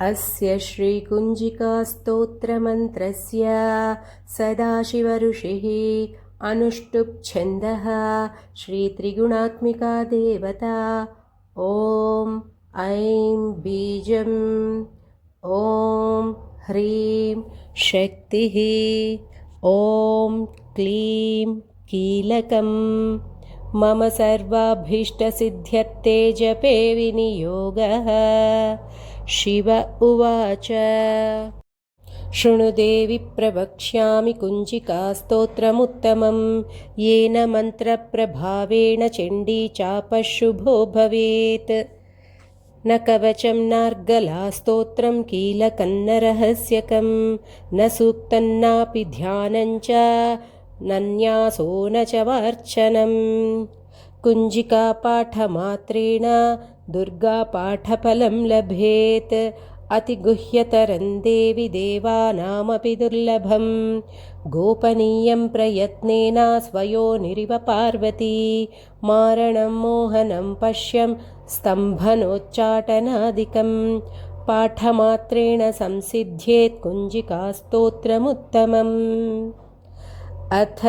अस्य श्रीकुञ्जिकास्तोत्रमन्त्रस्य सदाशिवऋषिः अनुष्टुप्छन्दः श्रीत्रिगुणात्मिका देवता। ॐ ऐं बीजम्, ॐ ह्रीं शक्तिः, ॐ क्लीं कीलकम्। मम सर्वाभीष्टसिद्ध्यर्थे जपे विनियोगः। शिव उवाच। शृणु देवि प्रवक्ष्यामि कुञ्जिकास्तोत्रमुत्तमं, येन मन्त्रप्रभावेण चण्डी चापशुभो भवेत्। न कवचं नार्गलास्तोत्रं कीलकं न रहस्यकं, न सूक्तं नापि ध्यानं च, न न्यासो न च वार्चनम्। कुञ्जिकापाठमात्रेण दुर्गापाठफलं लभेत्। अतिगुह्यतरं देवि देवानामपि दुर्लभं, गोपनीयं प्रयत्नेन स्वयोनिरिव पार्वती। मारणं मोहनं पश्यं स्तम्भनोच्चाटनादिकं, पाठमात्रेण संसिद्ध्येत् कुञ्जिकास्तोत्रमुत्तमम्। अथ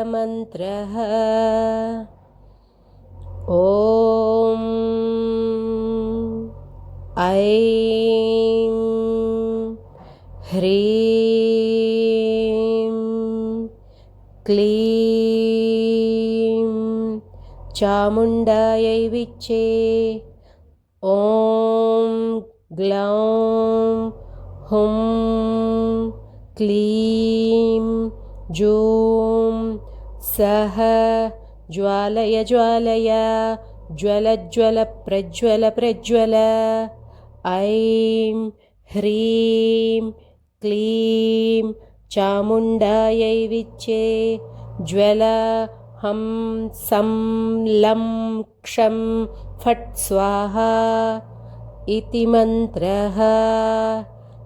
मन्त्रः। ॐ ऐं ह्रीं क्लीं चामुण्डायै विच्चे। ॐ ग्लौं हुं क्लीं जूं सः ज्वालय ज्वालय, ज्वल ज्वल प्रज्वल प्रज्वल। ऐं ह्रीं क्लीं चामुण्डायै विच्चे। ज्वल हं सं लं क्षं फट् स्वाहा इति मन्त्रः।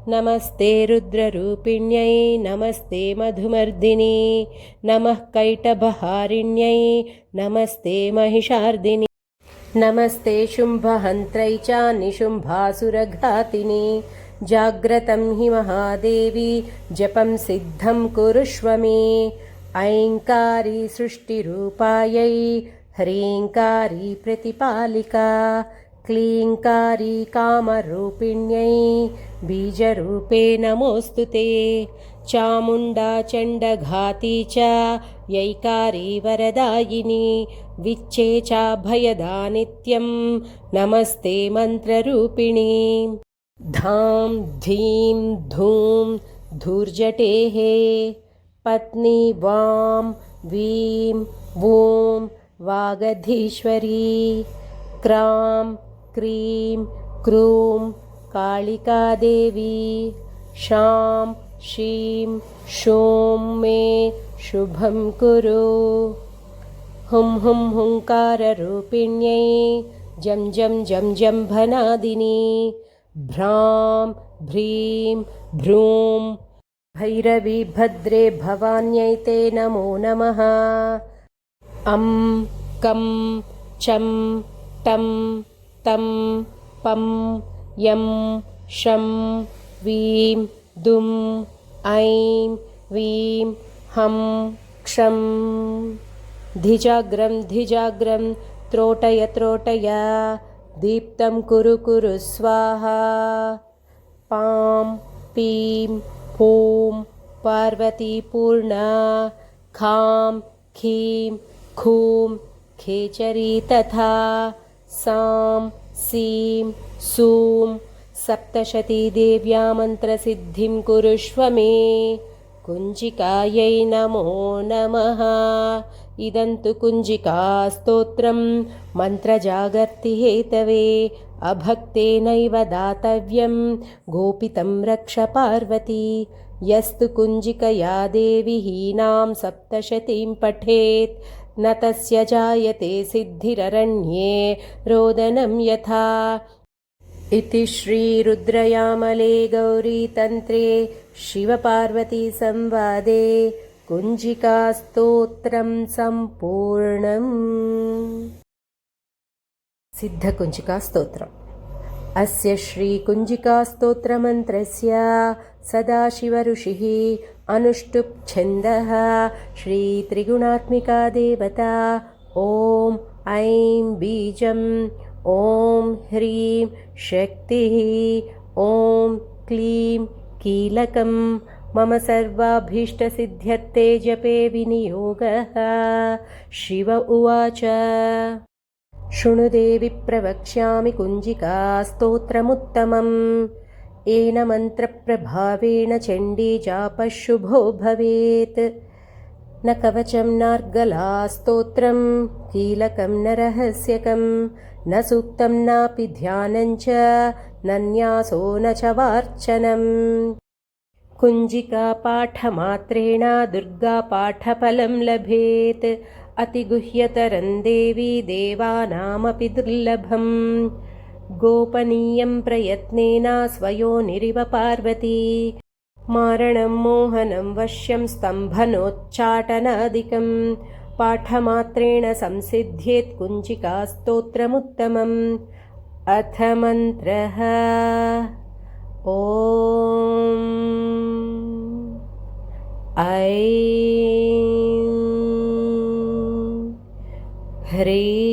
नमस्ते रुद्ररूपिण्यै, नमस्ते मधुमर्दिनी, नमः कैटभहारिण्यै, नमस्ते महिषार्दिनी, नमस्ते शुम्भहन्त्रै च निशुम्भासुरघातिनी। जाग्रतं हि महादेवी जपं सिद्धं कुरुष्व मे। ऐङ्कारी सृष्टिरूपायै, ह्रीङ्कारी प्रतिपालिका, क्लीङ्कारी कामरूपिण्यै बीजरूपे नमोऽस्तु ते। चामुण्डा चण्डघाती च यैकारी वरदायिनी, विच्चे चाभयदा नित्यं नमस्ते मन्त्ररूपिणी। धां धीं धूं धूर्जटेः पत्नी वां वीं वूं वागधीश्वरी। क्रां क्रीं क्रूं कालिकादेवी। शां शीं शूं मे शुभं कुरु। हुं हुं हुङ्काररूपिण्यै जं जं जं जम्भनादिनी। भ्रां भ्रीं भ्रूं भैरवी भद्रे भवान्यै ते नमो नमः। अं कं चं टं तं पं यं शं वीं दुं ऐं वीं हं क्षं। धिजाग्रं धिजाग्रं त्रोटय त्रोटय, दीप्तं कुरु कुरु स्वाहा। पां पीं पूं पार्वतीपूर्णा। खां खीं खूं खेचरी तथा। सां सीं सूं सप्तशतीदेव्या मन्त्रसिद्धिं कुरुष्व मे। कुञ्जिकायै नमो नमः। इदं तु कुञ्जिकास्तोत्रं मन्त्रजागर्तिहेतवे। अभक्तेनैव दातव्यं, गोपितं रक्ष पार्वती। यस्तु कुञ्जिकया देवी हीनां सप्तशतीं पठेत्, न तस्य जायते सिद्धिररण्ये रोदनं यथा। इति श्रीरुद्रयामले गौरीतन्त्रे शिवपार्वतीसंवादे कुञ्जिकास्तोत्रं सम्पूर्णम्। सिद्धकुञ्जिकास्तोत्रम्। अस्य श्रीकुञ्जिकास्तोत्रमन्त्रस्य सदाशिवऋषिः अनुष्टुप् छन्दः श्रीत्रिगुणात्मिका देवता ॐ ऐं बीजम् ॐ ह्रीं शक्तिः ॐ क्लीं कीलकं मम सर्वाभीष्टसिद्ध्यर्थे जपे विनियोगः। शिव उवाच शृणुदेवि प्रवक्ष्यामि कुञ्जिकास्तोत्रमुत्तमम् येन मन्त्रप्रभावेण चण्डी जापः शुभो भवेत्। न कवचं नार्गलास्तोत्रं कीलकं न रहस्यकं न सूक्तं नापि ध्यानं च न न्यासो न च वार्चनम्। कुञ्जिकापाठमात्रेण दुर्गापाठफलं लभेत् अतिगुह्यतरं देवी देवानामपि दुर्लभम्। गोपनीयं प्रयत्नेन स्वयोनिरिव पार्वती मारणं मोहनं वश्यं स्तम्भनोच्चाटनादिकं पाठमात्रेण संसिद्ध्येत् कुञ्जिकास्तोत्रमुत्तमम्। अथ मन्त्रः ॐ ऐं ह्रीं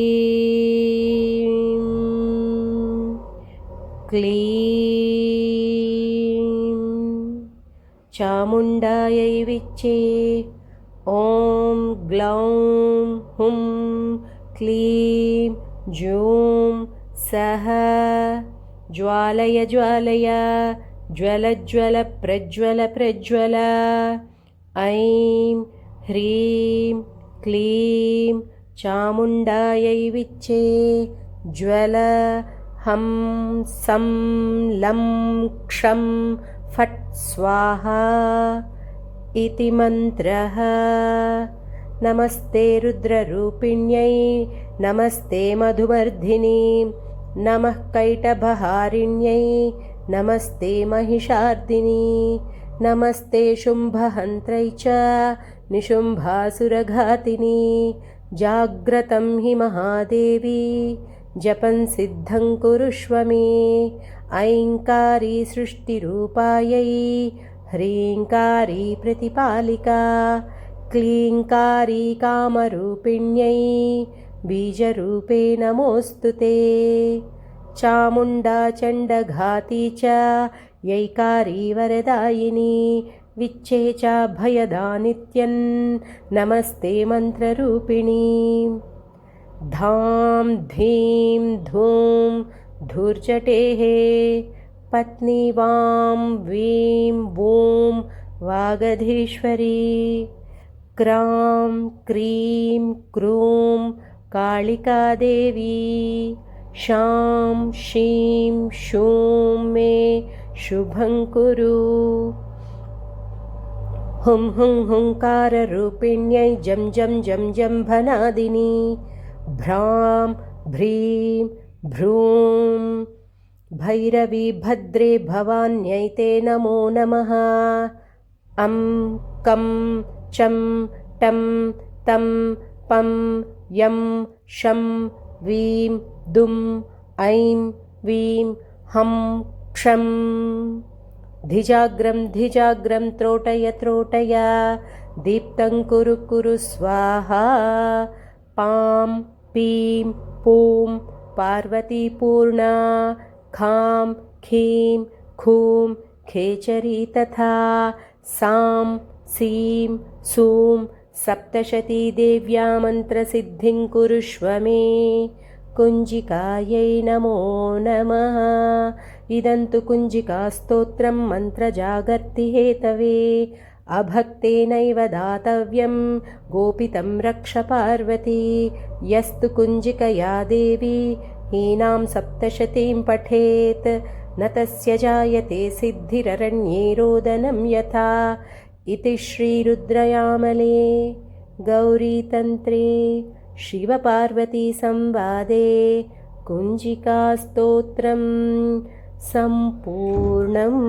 क्लीं चामुण्डायै विच्चे ॐ ग्लौं हुं क्लीं जूं सः ज्वालय ज्वालय ज्वल ज्वल प्रज्वल प्रज्वल ऐं ह्रीं क्लीं चामुण्डायै विच्चे ज्वल हं सं लं क्षं फट् स्वाहा इति मन्त्रः। नमस्ते रुद्ररूपिण्यै नमस्ते मधुवर्धिनीं नमः कैटभहारिण्यै नमस्ते महिषार्दिनी नमस्ते शुम्भहन्त्रै च निशुम्भासुरघातिनी। जाग्रतं हि महादेवी जपं सिद्धं कुरुष्व मे। ऐङ्कारी सृष्टिरूपायै ह्रीङ्कारी प्रतिपालिका क्लीङ्कारी कामरूपिण्यै बीजरूपे नमोऽस्तु ते। चामुण्डा चण्डघाती च यैकारी वरदायिनी विच्चे च भयदा नित्यं नमस्ते मन्त्ररूपिणी। धां धीं धूं धूर्जटेः पत्नी वां वीं वूं वागधीश्वरी। क्रां क्रीं क्रूं कालिका देवी। शां शीं शूं मे शुभं कुरु। हुं हुं हुङ्काररूपिण्यै जं जं जं जम्भनादिनी। भ्रां भ्रीं भ्रूं भैरवी भद्रे भवान्यै ते नमो नमः। अं कं चं टं तं पं यं शं वीं दुं ऐं वीं हं क्षं। धिजाग्रं धिजाग्रं त्रोटय त्रोटय दीप्तं कुरु कुरु स्वाहा। पां पीं पूं पार्वतीपूर्णा। खां खीं खूं खेचरी तथा। सां सीं सूं सप्तशती देव्या मन्त्रसिद्धिं कुरुष्व मे। कुञ्जिकायै नमो नमः। इदं तु कुञ्जिकास्तोत्रं मन्त्रजागर्ति हेतवे अभक्तेनैव दातव्यं गोपितं रक्ष पार्वती। यस्तु कुञ्जिकया देवी हीनां सप्तशतीं पठेत् न तस्य जायते सिद्धिररण्ये रोदनं यथा। इति श्रीरुद्रयामले गौरीतन्त्रे शिवपार्वतीसंवादे कुञ्जिकास्तोत्रं सम्पूर्णम्।